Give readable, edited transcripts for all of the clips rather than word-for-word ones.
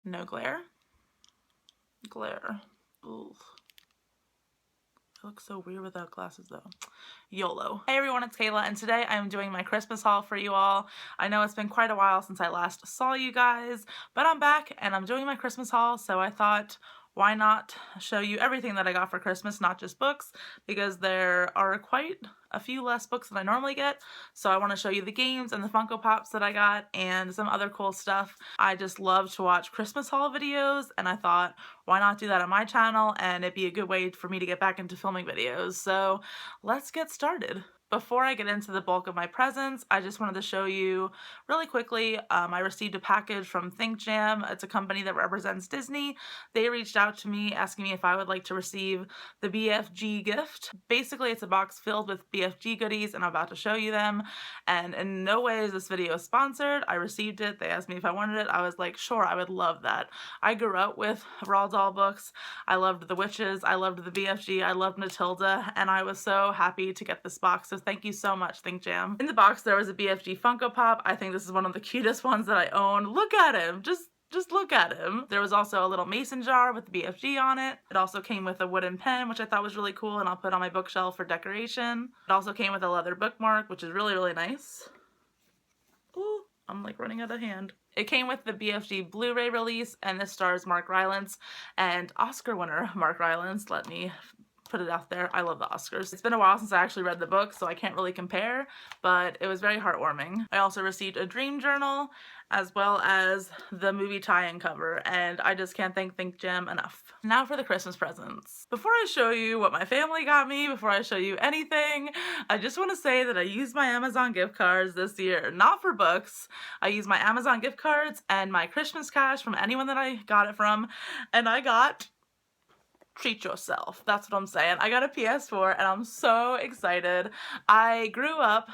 No glare. Glare. Ooh. I look so weird without glasses though. YOLO. Hey everyone, it's Kayla, and today I'm doing my Christmas haul for you all. I know it's been quite a while since I last saw you guys, but I'm back and I'm doing my Christmas haul, so I thought, why not show you everything that I got for Christmas, not just books, because there are quite a few less books than I normally get. So I want to show you the games and the Funko Pops that I got and some other cool stuff. I just love to watch Christmas haul videos, and I thought, why not do that on my channel, and it'd be a good way for me to get back into filming videos. So let's get started. Before I get into the bulk of my presents, I just wanted to show you really quickly, I received a package from ThinkJam. It's a company that represents Disney. They reached out to me asking me if I would like to receive the BFG gift. Basically, it's a box filled with BFG goodies, and I'm about to show you them. And in no way is this video sponsored. I received it. They asked me if I wanted it. I was like, sure, I would love that. I grew up with Roald Dahl books. I loved the witches. I loved the BFG. I loved Matilda, and I was so happy to get this box. So thank you so much, ThinkJam. In the box, there was a BFG Funko Pop. I think this is one of the cutest ones that I own. Look at him. Just look at him. There was also a little mason jar with the BFG on it. It also came with a wooden pen, which I thought was really cool, and I'll put on my bookshelf for decoration. It also came with a leather bookmark, which is really, really nice. Ooh, I'm like running out of hand. It came with the BFG Blu-ray release, and this stars Mark Rylance and Oscar winner Mark Rylance. Let me put it out there. I love the Oscars. It's been a while since I actually read the book, so I can't really compare, but it was very heartwarming. I also received a dream journal as well as the movie tie-in cover, and I just can't thank ThinkJam enough. Now for the Christmas presents. Before I show you what my family got me, before I show you anything, I just want to say that I used my Amazon gift cards this year, not for books. I used my Amazon gift cards and my Christmas cash from anyone that I got it from, and I got treat yourself. That's what I'm saying. I got a PS4 and I'm so excited. I grew up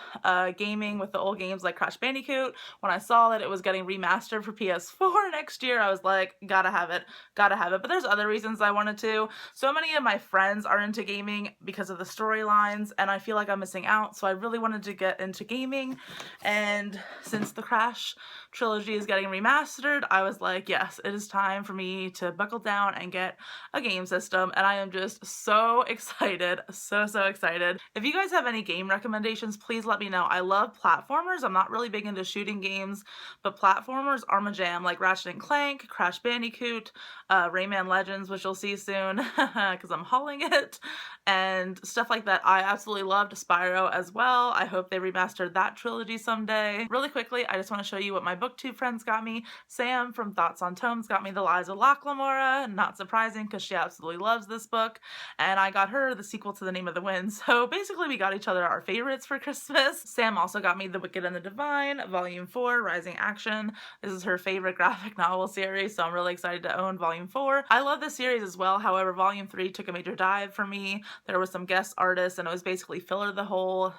gaming with the old games like Crash Bandicoot. When I saw that it was getting remastered for PS4 next year, I was like, gotta have it, gotta have it. But there's other reasons I wanted to. So many of my friends are into gaming because of the storylines, and I feel like I'm missing out. So I really wanted to get into gaming, and since the Crash trilogy is getting remastered, I was like, yes, it is time for me to buckle down and get a game system, and I am just so excited, so excited. If you guys have any game recommendations, please let me know. I love platformers. I'm not really big into shooting games, but platformers are my jam, like Ratchet & Clank, Crash Bandicoot, Rayman Legends, which you'll see soon because I'm hauling it, and stuff like that. I absolutely loved Spyro as well. I hope they remastered that trilogy someday. Really quickly, I just want to show you what my booktube friends got me. Sam from ThoughtsonTomes got me The Lies of Locke Lamora. Not surprising because she absolutely loves this book, and I got her the sequel to The Name of the Wind. So basically we got each other our favorites for Christmas. Sam also got me The Wicked and the Divine, Volume 4, Rising Action. This is her favorite graphic novel series, so I'm really excited to own Volume 4. I love this series as well, however Volume 3 took a major dive for me. There was some guest artists, and it was basically filler the whole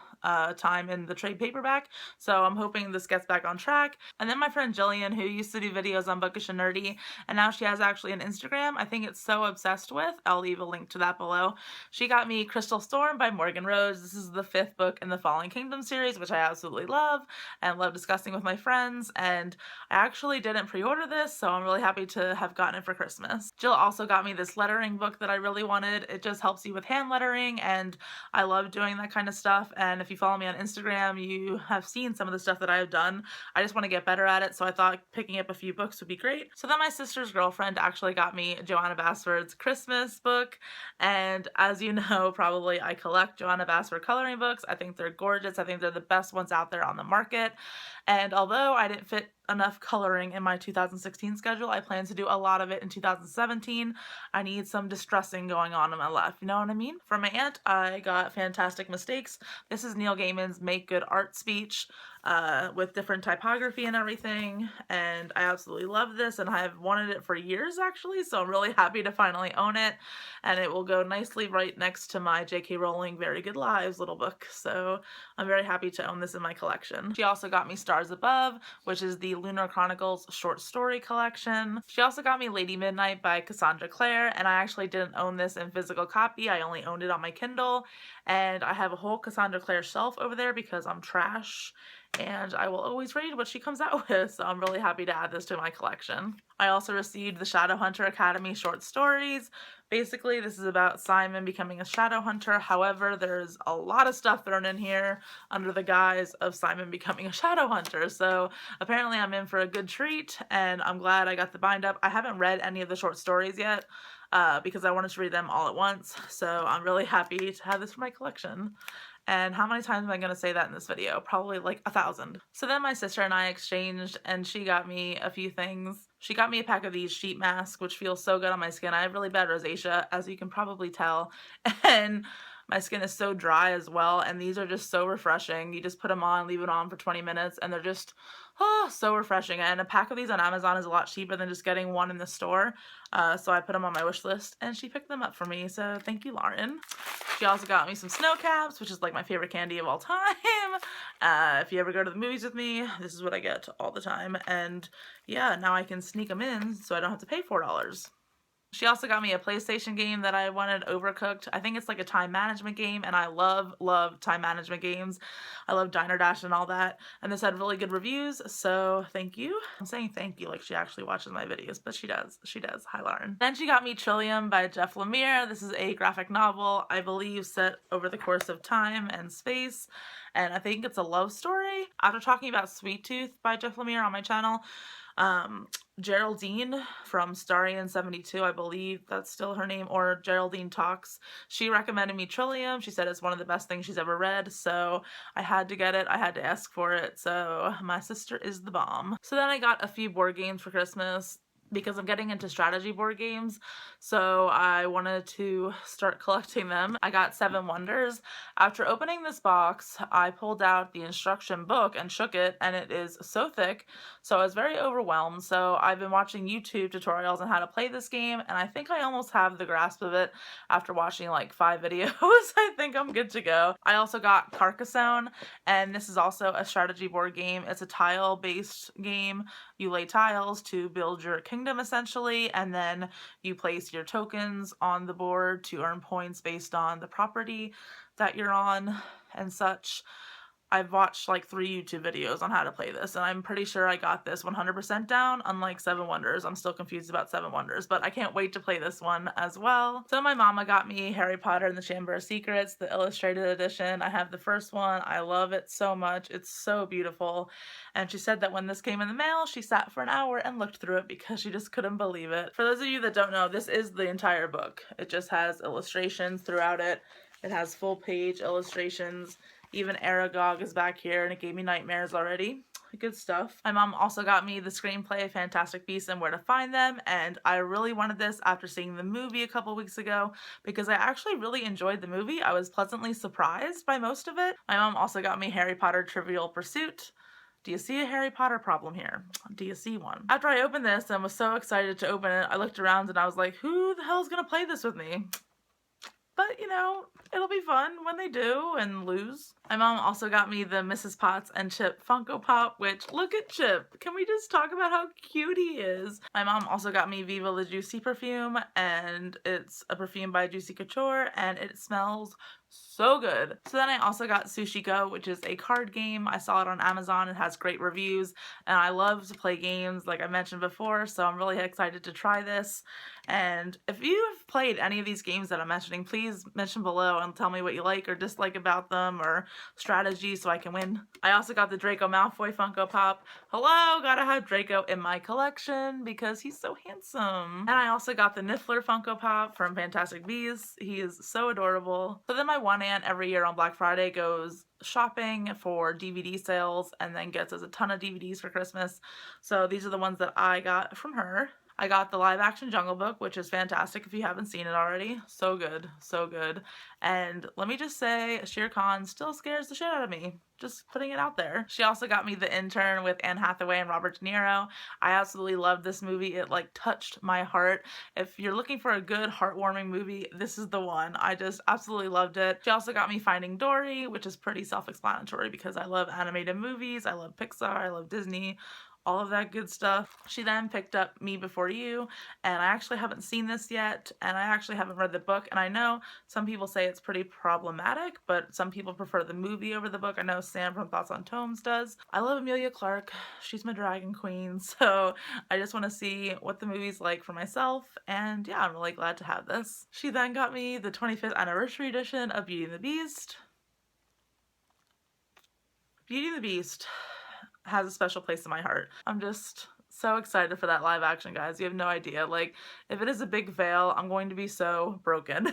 time in the trade paperback, so I'm hoping this gets back on track. And then my friend Jillian, who used to do videos on Bookish and Nerdy, and now she has actually an Instagram I think it's So Obsessed With. I'll leave a link to that below. She got me Crystal Storm by Morgan Rose. This is the 5th book in the Fallen Kingdom series, which I absolutely love and love discussing with my friends, and I actually didn't pre-order this, so I'm really happy to have gotten it for Christmas. Jill also got me this lettering book that I really wanted. It just helps you with hand lettering, and I love doing that kind of stuff, and if you follow me on Instagram, you have seen some of the stuff that I have done. I just want to get better at it, so I thought picking up a few books would be great. So then my sister's girlfriend actually got me Joanna Basford's Christmas book, and as you know, probably I collect Joanna Basford coloring books. I think they're gorgeous. I think they're the best ones out there on the market, and although I didn't fit enough coloring in my 2016 schedule, I plan to do a lot of it in 2017. I need some distressing going on in my life, you know what I mean? For my aunt, I got Fantastic Mistakes. This is Neil Gaiman's Make Good Art speech with different typography and everything, and I absolutely love this, and I've wanted it for years actually, so I'm really happy to finally own it, and it will go nicely right next to my J.K. Rowling Very Good Lives little book, so I'm very happy to own this in my collection. She also got me Stars Above, which is the Lunar Chronicles short story collection. She also got me Lady Midnight by Cassandra Clare, and I actually didn't own this in physical copy. I only owned it on my Kindle, and I have a whole Cassandra Clare shelf over there because I'm trash and I will always read what she comes out with, so I'm really happy to add this to my collection. I also received the Shadowhunter Academy short stories. Basically, this is about Simon becoming a Shadowhunter. However, there's a lot of stuff thrown in here under the guise of Simon becoming a Shadowhunter. So apparently I'm in for a good treat, and I'm glad I got the bind up. I haven't read any of the short stories yet because I wanted to read them all at once. So I'm really happy to have this for my collection. And how many times am I going to say that in this video? Probably like 1,000. So then my sister and I exchanged, and she got me a few things. She got me a pack of these sheet masks, which feels so good on my skin. I have really bad rosacea, as you can probably tell. And my skin is so dry as well, and these are just so refreshing. You just put them on, leave it on for 20 minutes, and they're just so refreshing. And a pack of these on Amazon is a lot cheaper than just getting one in the store. So I put them on my wish list, and she picked them up for me, so thank you, Lauren. She also got me some snow caps, which is like my favorite candy of all time. If you ever go to the movies with me, this is what I get all the time. And yeah, now I can sneak them in so I don't have to pay $4. She also got me a PlayStation game that I wanted, Overcooked. I think it's like a time management game, and I love time management games. I love Diner Dash and all that, and this had really good reviews, so thank you. I'm saying thank you like she actually watches my videos, but she does. She does. Hi, Lauren. Then she got me Trillium by Jeff Lemire. This is a graphic novel, I believe, set over the course of time and space, and I think it's a love story. After talking about Sweet Tooth by Jeff Lemire on my channel, Geraldine from Starian72, I believe that's still her name, or Geraldine Talks, she recommended me Trillium. She said it's one of the best things she's ever read, so I had to get it. I had to ask for it, so my sister is the bomb. So then I got a few board games for Christmas, because I'm getting into strategy board games, so I wanted to start collecting them. I got 7 Wonders. After opening this box, I pulled out the instruction book and shook it, and it is so thick, so I was very overwhelmed. So I've been watching YouTube tutorials on how to play this game, and I think I almost have the grasp of it after watching like 5 videos. I think I'm good to go. I also got Carcassonne, and this is also a strategy board game. It's a tile-based game. You lay tiles to build your kingdom essentially, and then you place your tokens on the board to earn points based on the property that you're on and such. I've watched like 3 YouTube videos on how to play this, and I'm pretty sure I got this 100% down, unlike 7 Wonders. I'm still confused about 7 Wonders, but I can't wait to play this one as well. So my mama got me Harry Potter and the Chamber of Secrets, the illustrated edition. I have the first one. I love it so much. It's so beautiful. And she said that when this came in the mail, she sat for an hour and looked through it because she just couldn't believe it. For those of you that don't know, this is the entire book. It just has illustrations throughout it. It has full page illustrations. Even Aragog is back here, and it gave me nightmares already. Good stuff. My mom also got me the screenplay of Fantastic Beasts and Where to Find Them, and I really wanted this after seeing the movie a couple weeks ago because I actually really enjoyed the movie. I was pleasantly surprised by most of it. My mom also got me Harry Potter Trivial Pursuit. Do you see a Harry Potter problem here? Do you see one? After I opened this and was so excited to open it, I looked around and I was like, who the hell is gonna play this with me? But, you know, it'll be fun when they do and lose. My mom also got me the Mrs. Potts and Chip Funko Pop, which, look at Chip. Can we just talk about how cute he is? My mom also got me Viva La Juicy perfume, and it's a perfume by Juicy Couture, and it smells so good. So then I also got Sushi Go, which is a card game. I saw it on Amazon. It has great reviews, and I love to play games like I mentioned before, so I'm really excited to try this. And if you've played any of these games that I'm mentioning, please mention below and tell me what you like or dislike about them or strategy so I can win. I also got the Draco Malfoy Funko Pop. Hello, gotta have Draco in my collection because he's so handsome. And I also got the Niffler Funko Pop from Fantastic Beasts. He is so adorable. So then my one aunt every year on Black Friday goes shopping for DVD sales and then gets us a ton of DVDs for Christmas. So these are the ones that I got from her. I got the live action Jungle Book, which is fantastic if you haven't seen it already. So good, so good. And let me just say, Shere Khan still scares the shit out of me. Just putting it out there. She also got me The Intern with Anne Hathaway and Robert De Niro. I absolutely loved this movie. It like touched my heart. If you're looking for a good heartwarming movie, this is the one. I just absolutely loved it. She also got me Finding Dory, which is pretty self-explanatory because I love animated movies. I love Pixar. I love Disney. all of that good stuff. She then picked up Me Before You, and I actually haven't seen this yet, and I actually haven't read the book, and I know some people say it's pretty problematic, but some people prefer the movie over the book. I know Sam from Thoughts on Tomes does. I love Emilia Clarke. She's my dragon queen, so I just want to see what the movie's like for myself, and yeah, I'm really glad to have this. She then got me the 25th anniversary edition of Beauty and the Beast. Beauty and the Beast has a special place in my heart. I'm just so excited for that live action, guys. You have no idea. Like, if it is a big fail, I'm going to be so broken.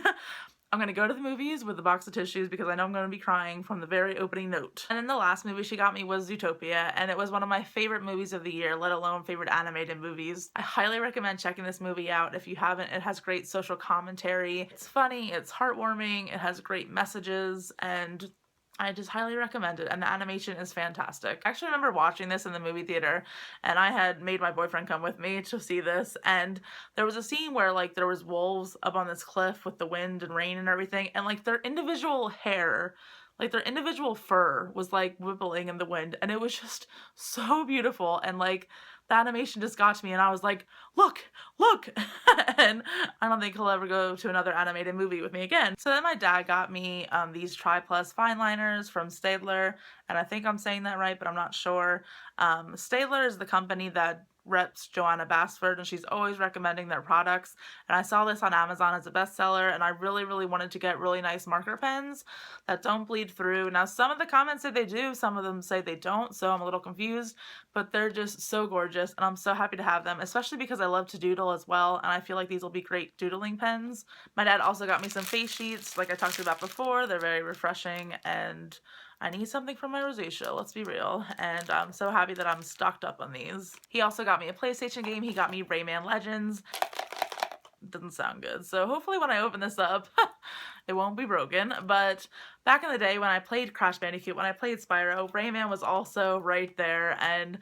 I'm going to go to the movies with a box of tissues because I know I'm going to be crying from the very opening note. And then the last movie she got me was Utopia, and it was one of my favorite movies of the year, let alone favorite animated movies. I highly recommend checking this movie out if you haven't. It has great social commentary. It's funny, it's heartwarming, it has great messages, and I just highly recommend it, and the animation is fantastic. I actually remember watching this in the movie theater, and I had made my boyfriend come with me to see this, and there was a scene where, like, there was wolves up on this cliff with the wind and rain and everything, and, like, their individual hair, like, their individual fur was, like, wibbling in the wind, and it was just so beautiful, and, like, the animation just got to me, and I was like, look, look, and I don't think he'll ever go to another animated movie with me again. So then my dad got me these Tri Plus fine liners from Staedtler, and I think I'm saying that right, but I'm not sure. Staedtler is the company that reps Joanna Basford, and she's always recommending their products, and I saw this on Amazon as a bestseller, and I really wanted to get really nice marker pens that don't bleed through. Now, some of the comments say they do, some of them say they don't, so I'm a little confused, but they're just so gorgeous, and I'm so happy to have them, especially because I love to doodle as well, and I feel like these will be great doodling pens. My dad also got me some face sheets, like I talked about before. They're very refreshing, and I need something for my rosacea, let's be real, and I'm so happy that I'm stocked up on these. He also got me a PlayStation game. He got me Rayman Legends. Doesn't sound good, so hopefully when I open this up, it won't be broken. But back in the day when I played Crash Bandicoot, when I played Spyro, Rayman was also right there, and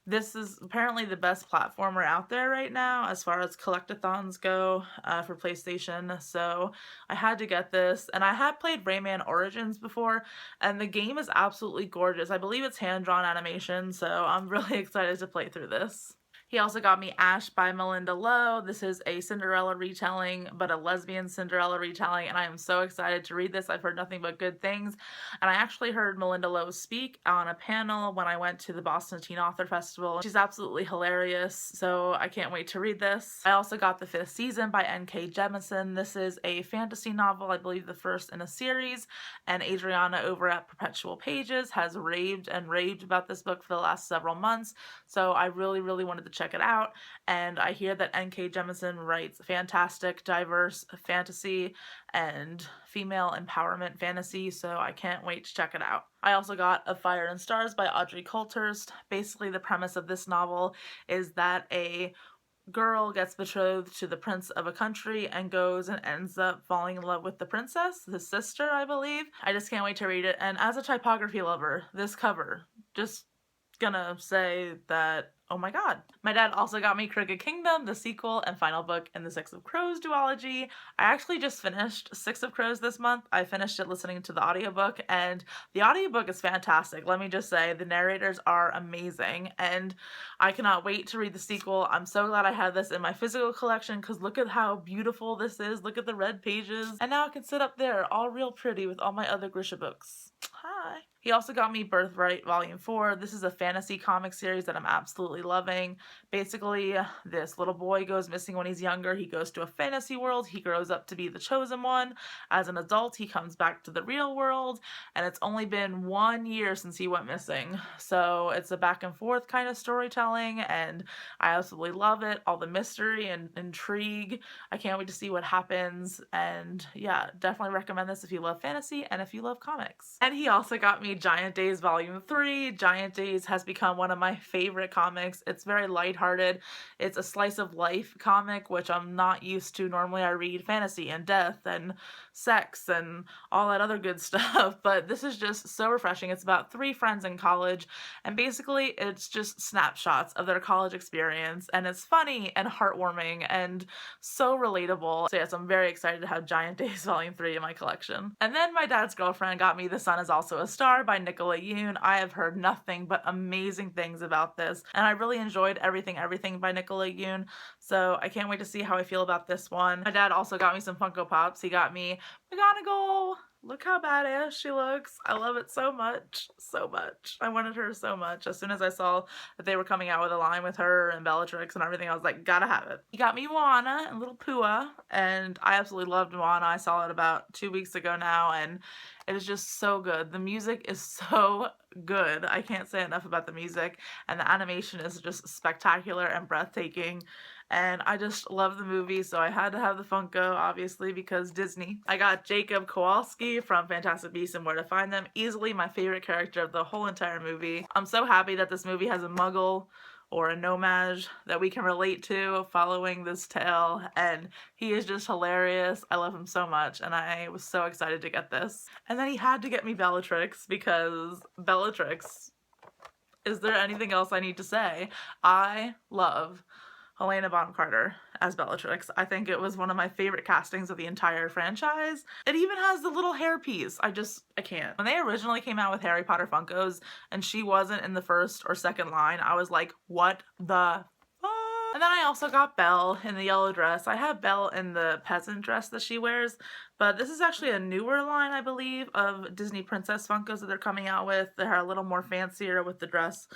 this is apparently the best platformer out there right now as far as collectathons go for PlayStation, so I had to get this. And I had played Rayman Origins before, and the game is absolutely gorgeous. I believe it's hand-drawn animation, so I'm really excited to play through this. He also got me Ash by Melinda Lowe. This is a Cinderella retelling, but a lesbian Cinderella retelling, and I am so excited to read this. I've heard nothing but good things, and I actually heard Melinda Lowe speak on a panel when I went to the Boston Teen Author Festival. She's absolutely hilarious, so I can't wait to read this. I also got The Fifth Season by N.K. Jemisin. This is a fantasy novel, I believe the first in a series, and Adriana over at Perpetual Pages has raved and raved about this book for the last several months, so I really wanted to check it out, and I hear that N.K. Jemisin writes fantastic, diverse fantasy and female empowerment fantasy, so I can't wait to check it out. I also got Of Fire and Stars by Audrey Coulthurst. Basically, the premise of this novel is that a girl gets betrothed to the prince of a country and goes and ends up falling in love with the princess, his sister, I believe. I just can't wait to read it, and as a typography lover, this cover, just gonna say that, oh my god. My dad also got me Crooked Kingdom, the sequel and final book in the Six of Crows duology. I actually just finished Six of Crows this month. I finished it listening to the audiobook, and the audiobook is fantastic. Let me just say, the narrators are amazing, and I cannot wait to read the sequel. I'm so glad I have this in my physical collection, because look at how beautiful this is. Look at the red pages. And now I can sit up there all real pretty with all my other Grisha books. Hi. He also got me Birthright Volume 4. This is a fantasy comic series that I'm absolutely loving. Basically, this little boy goes missing when he's younger. He goes to a fantasy world. He grows up to be the chosen one. As an adult, he comes back to the real world, and it's only been 1 year since he went missing. So it's a back and forth kind of storytelling, and I absolutely love it. All the mystery and intrigue. I can't wait to see what happens, and yeah, definitely recommend this if you love fantasy and if you love comics. And he also got me Giant Days Volume 3. Giant Days has become one of my favorite comics. It's very lighthearted. It's a slice of life comic, which I'm not used to. Normally I read fantasy and death and sex and all that other good stuff, but this is just so refreshing. It's about 3 friends in college, and basically it's just snapshots of their college experience, and it's funny and heartwarming and so relatable. So yes, I'm very excited to have Giant Days Volume 3 in my collection. And then my dad's girlfriend got me The Sun Is Also a a Star by Nicola Yoon. I have heard nothing but amazing things about this, and I really enjoyed Everything by Nicola Yoon, so I can't wait to see how I feel about this one. My dad also got me some Funko Pops. He got me McGonagall. Look how badass she looks. I love it so much, so much. I wanted her so much. As soon as I saw that they were coming out with a line with her and Bellatrix and everything, I was like, gotta have it. He got me Moana and Little Pua, and I absolutely loved Moana. I saw it about 2 weeks ago now, and it is just so good. The music is so good. I can't say enough about the music, and the animation is just spectacular and breathtaking. And I just love the movie, so I had to have the Funko, obviously, because Disney. I got Jacob Kowalski from Fantastic Beasts and Where to Find Them. Easily my favorite character of the whole entire movie. I'm so happy that this movie has a Muggle or a Nomad that we can relate to following this tale, and he is just hilarious. I love him so much, and I was so excited to get this. And then he had to get me Bellatrix, because Bellatrix, is there anything else I need to say? I love Helena Bonham Carter as Bellatrix. I think it was one of my favorite castings of the entire franchise. It even has the little hairpiece. I can't. When they originally came out with Harry Potter Funkos and she wasn't in the first or second line, I was like, what the fuck? And then I also got Belle in the yellow dress. I have Belle in the peasant dress that she wears, but this is actually a newer line, I believe, of Disney Princess Funkos that they're coming out with. They're a little more fancier with the dress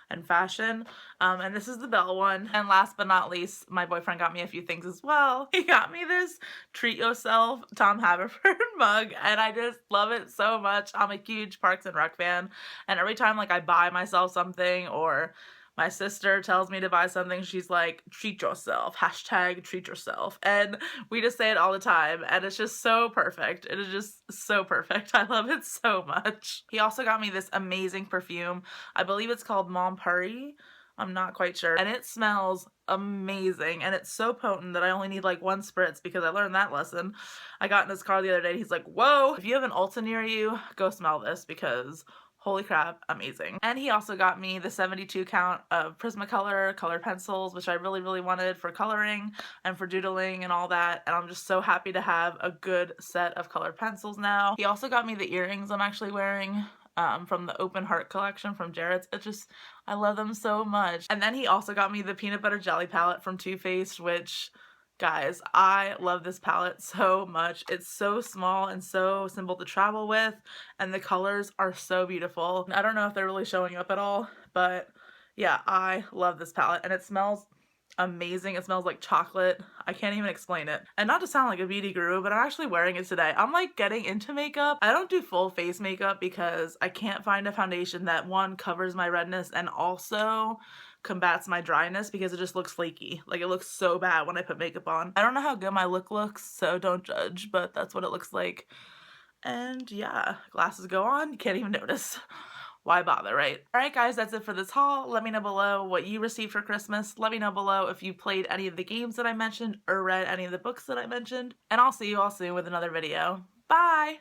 and fashion, and this is the Belle one. And last but not least, my boyfriend got me a few things as well. He got me this Treat Yourself Tom Haverford mug, and I just love it so much. I'm a huge Parks and Rec fan, and every time like I buy myself something or my sister tells me to buy something, she's like, treat yourself, hashtag treat yourself. And we just say it all the time, and it's just so perfect. It is just so perfect. I love it so much. He also got me this amazing perfume. I believe it's called Mon Paris. I'm not quite sure. And it smells amazing, and it's so potent that I only need like 1 spritz because I learned that lesson. I got in his car the other day, he's like, whoa, if you have an Ulta near you, go smell this because holy crap, amazing. And he also got me the 72 count of Prismacolor color pencils, which I really, really wanted for coloring and for doodling and all that. And I'm just so happy to have a good set of color pencils now. He also got me the earrings I'm actually wearing from the Open Heart collection from Jared's. I love them so much. And then he also got me the peanut butter jelly palette from Too Faced, which, guys, I love this palette so much. It's so small and so simple to travel with, and the colors are so beautiful. I don't know if they're really showing up at all, but yeah, I love this palette, and it smells amazing. It smells like chocolate. I can't even explain it. And not to sound like a beauty guru, but I'm actually wearing it today. I'm like getting into makeup. I don't do full face makeup because I can't find a foundation that, one, covers my redness and also combats my dryness, because it just looks flaky. Like, it looks so bad when I put makeup on. I don't know how good my look looks, so don't judge, but that's what it looks like. And yeah, glasses go on, you can't even notice. Why bother, right? Alright guys, that's it for this haul. Let me know below what you received for Christmas. Let me know below if you played any of the games that I mentioned or read any of the books that I mentioned. And I'll see you all soon with another video. Bye!